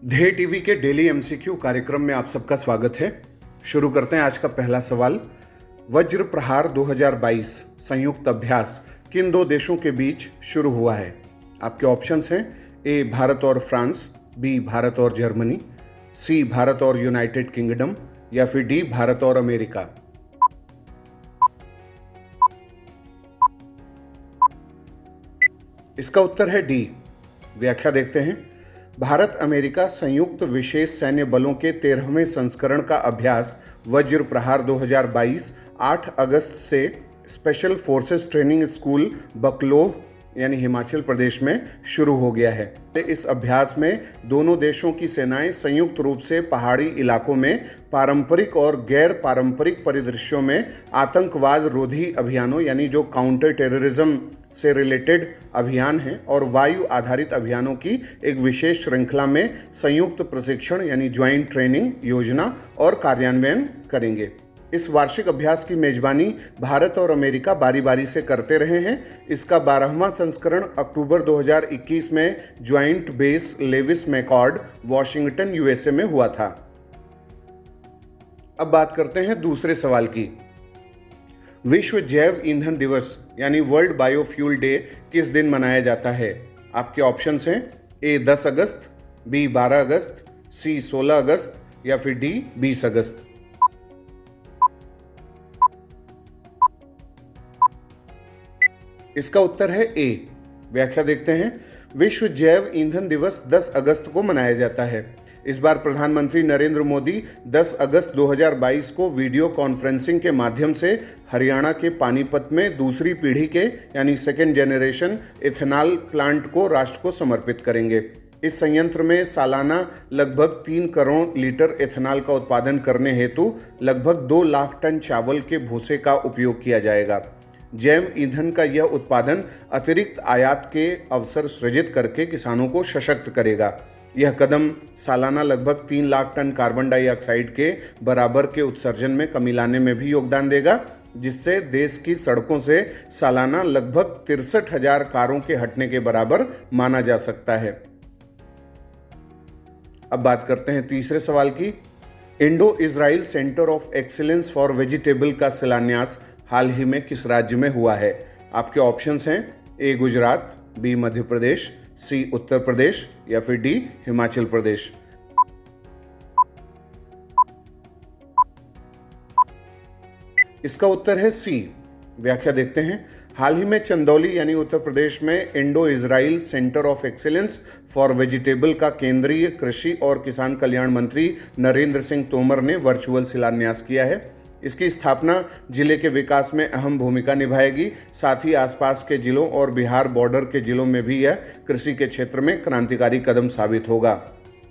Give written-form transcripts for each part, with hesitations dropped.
ध्येय टीवी के daily MCQ कार्यक्रम में आप सबका स्वागत है। शुरू करते हैं आज का पहला सवाल। वज्र प्रहार 2022 संयुक्त अभ्यास किन दो देशों के बीच शुरू हुआ है? आपके ऑप्शंस हैं ए भारत और फ्रांस, बी भारत और जर्मनी, सी भारत और यूनाइटेड किंगडम या फिर डी भारत और अमेरिका। इसका उत्तर है डी। व्याख्या देखते हैं। भारत अमेरिका संयुक्त विशेष सैन्य बलों के 13वें संस्करण का अभ्यास वज्र प्रहार 2022 8 अगस्त से special forces training school Bakloh यानी हिमाचल प्रदेश में शुरू हो गया है। इस अभ्यास में दोनों देशों की सेनाएं संयुक्त रूप से पहाड़ी इलाकों में पारंपरिक और गैर पारंपरिक परिदृश्यों में आतंकवाद रोधी अभियानों यानी जो काउंटर टेररिज्म से रिलेटेड अभियान हैं और वायु आधारित अभियानों की एक विशेष श्रृंखला में संयुक्त प्रशिक्षण यानी ज्वाइंट ट्रेनिंग योजना और कार्यान्वयन करेंगे। इस वार्षिक अभ्यास की मेजबानी भारत और अमेरिका बारी बारी से करते रहे हैं। इसका 12वां संस्करण अक्टूबर 2021 में joint base Lewis McChord Washington USA में हुआ था। अब बात करते हैं दूसरे सवाल की। विश्व जैव ईंधन दिवस यानी वर्ल्ड बायोफ्यूल डे किस दिन मनाया जाता है? आपके ऑप्शंस हैं ए 10 अगस्त, बी 12 अगस्त, सी 16 अगस्त या फिर डी 20 अगस्त। इसका उत्तर है ए। व्याख्या देखते हैं। विश्व जैव ईंधन दिवस 10 अगस्त को मनाया जाता है। इस बार प्रधानमंत्री नरेंद्र मोदी 10 अगस्त 2022 को वीडियो कॉन्फ्रेंसिंग के माध्यम से हरियाणा के पानीपत में दूसरी पीढ़ी के यानी सेकेंड जनरेशन इथेनॉल प्लांट को राष्ट्र को समर्पित करेंगे। इस संयंत्र में सालाना लगभग 3 करोड़ लीटर इथेनॉल का उत्पादन करने हेतु लगभग 2 लाख टन चावल के भूसे का उपयोग किया जाएगा। जैव ईंधन का यह उत्पादन अतिरिक्त आयात के अवसर सृजित करके किसानों को सशक्त करेगा। यह कदम सालाना लगभग 3 लाख टन कार्बन डाइऑक्साइड के बराबर के उत्सर्जन में कमी लाने में भी योगदान देगा, जिससे देश की सड़कों से सालाना लगभग 63,000 कारों के हटने के बराबर माना जा सकता है। अब बात करते हैं तीसरे सवाल की। Indo Israel centre of excellence for vegetable का शिलान्यास हाल ही में किस राज्य में हुआ है? आपके ऑप्शंस हैं ए गुजरात, बी मध्य प्रदेश, सी उत्तर प्रदेश या फिर डी हिमाचल प्रदेश। इसका उत्तर है सी। व्याख्या देखते हैं। हाल ही में चंदौली यानी उत्तर प्रदेश में Indo Israel centre of excellence for vegetable का केंद्रीय कृषि और किसान कल्याण मंत्री नरेंद्र सिंह तोमर ने वर्चुअल शिलान्यास किया है। इसकी स्थापना जिले के विकास में अहम भूमिका निभाएगी। साथ ही आसपास के जिलों और बिहार बॉर्डर के जिलों में भी यह कृषि के क्षेत्र में क्रांतिकारी कदम साबित होगा।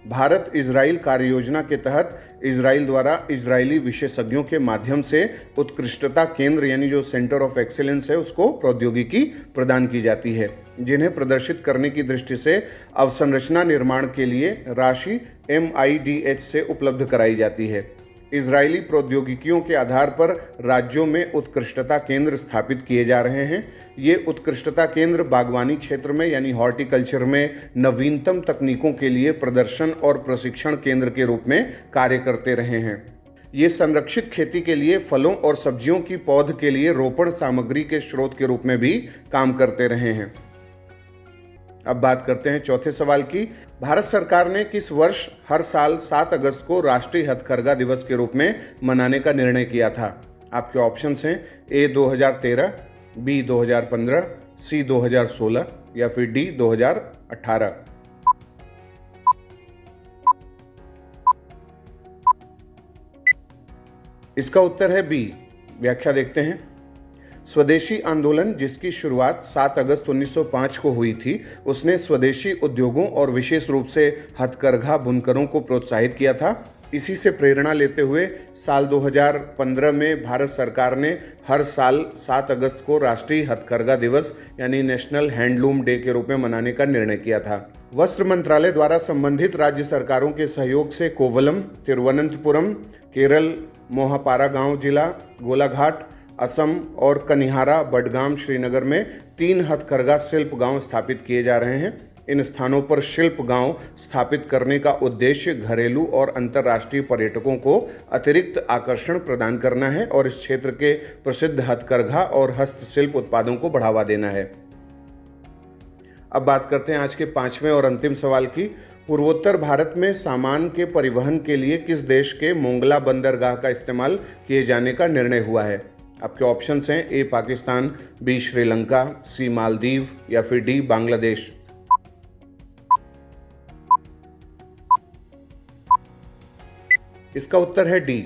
भारत इजराइल कार्य योजना के तहत इजराइल द्वारा इजरायली विशेषज्ञों के माध्यम से उत्कृष्टता केंद्र यानी जो सेंटर ऑफ एक्सीलेंस है उसको प्रौद्योगिकी प्रदान की जाती है, जिन्हें प्रदर्शित करने की दृष्टि से अवसंरचना निर्माण के लिए राशि MIDH से उपलब्ध कराई जाती है। इजरायली प्रौद्योगिकियों के आधार पर राज्यों में उत्कृष्टता केंद्र स्थापित किए जा रहे हैं। ये उत्कृष्टता केंद्र बागवानी क्षेत्र में यानी हॉर्टिकल्चर में नवीनतम तकनीकों के लिए प्रदर्शन और प्रशिक्षण केंद्र के रूप में कार्य करते रहे हैं। ये संरक्षित खेती के लिए फलों और सब्जियों की पौध के लिए रोपण सामग्री के स्रोत के रूप में भी काम करते रहे हैं। अब बात करते हैं चौथे सवाल की। भारत सरकार ने किस वर्ष हर साल 7 अगस्त को राष्ट्रीय हथकरघा दिवस के रूप में मनाने का निर्णय किया था? आपके ऑप्शंस हैं ए 2013, बी 2015, सी 2016 या फिर डी 2018। इसका उत्तर है बी। व्याख्या देखते हैं। स्वदेशी आंदोलन जिसकी शुरुआत 7 अगस्त 1905 को हुई थी, उसने स्वदेशी उद्योगों और विशेष रूप से हथकरघा बुनकरों को प्रोत्साहित किया था। इसी से प्रेरणा लेते हुए साल 2015 में भारत सरकार ने हर साल 7 अगस्त को राष्ट्रीय हथकरघा दिवस यानी नेशनल हैंडलूम डे के रूप में मनाने का निर्णय किया था। वस्त्र मंत्रालय द्वारा संबंधित राज्य सरकारों के सहयोग से कोवलम, तिरुवनंतपुरम, केरल, मोहापारा गांव जिला, गोलाघाट, असम और कनिहारा, बडगाम, श्रीनगर में 3 हथकरघा शिल्प गांव स्थापित किए जा रहे हैं। इन स्थानों पर शिल्प गांव स्थापित करने का उद्देश्य घरेलू और अंतर्राष्ट्रीय पर्यटकों को अतिरिक्त आकर्षण प्रदान करना है और इस क्षेत्र के प्रसिद्ध हथकरघा और हस्तशिल्प उत्पादों को बढ़ावा देना है। अब बात करते हैं आज के 5वें और अंतिम सवाल की। पूर्वोत्तर भारत में सामान के परिवहन के लिए किस देश के मोंगला बंदरगाह का इस्तेमाल किए जाने का निर्णय हुआ है? आपके ऑप्शंस हैं ए पाकिस्तान, बी श्रीलंका, सी मालदीव या फिर डी बांग्लादेश। इसका उत्तर है डी।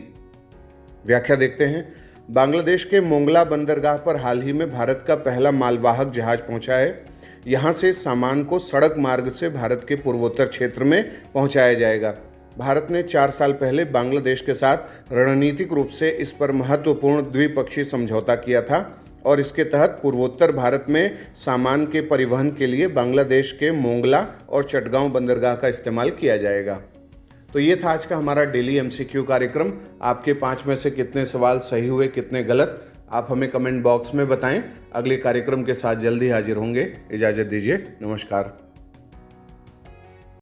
व्याख्या देखते हैं। बांग्लादेश के मोंगला बंदरगाह पर हाल ही में भारत का पहला मालवाहक जहाज पहुंचा है। यहां से सामान को सड़क मार्ग से भारत के पूर्वोत्तर क्षेत्र में पहुंचाया जाएगा। भारत ने 4 साल पहले बांग्लादेश के साथ रणनीतिक रूप से इस पर महत्वपूर्ण द्विपक्षीय समझौता किया था और इसके तहत पूर्वोत्तर भारत में सामान के परिवहन के लिए बांग्लादेश के मोंगला और चटगांव बंदरगाह का इस्तेमाल किया जाएगा। तो ये था आज का हमारा डेली एमसीक्यू कार्यक्रम। आपके 5 में से कितने सवाल सही हुए, कितने गलत, आप हमें कमेंट बॉक्स में बताएं। अगले कार्यक्रम के साथ जल्दी हाजिर होंगे। इजाज़त दीजिए। नमस्कार।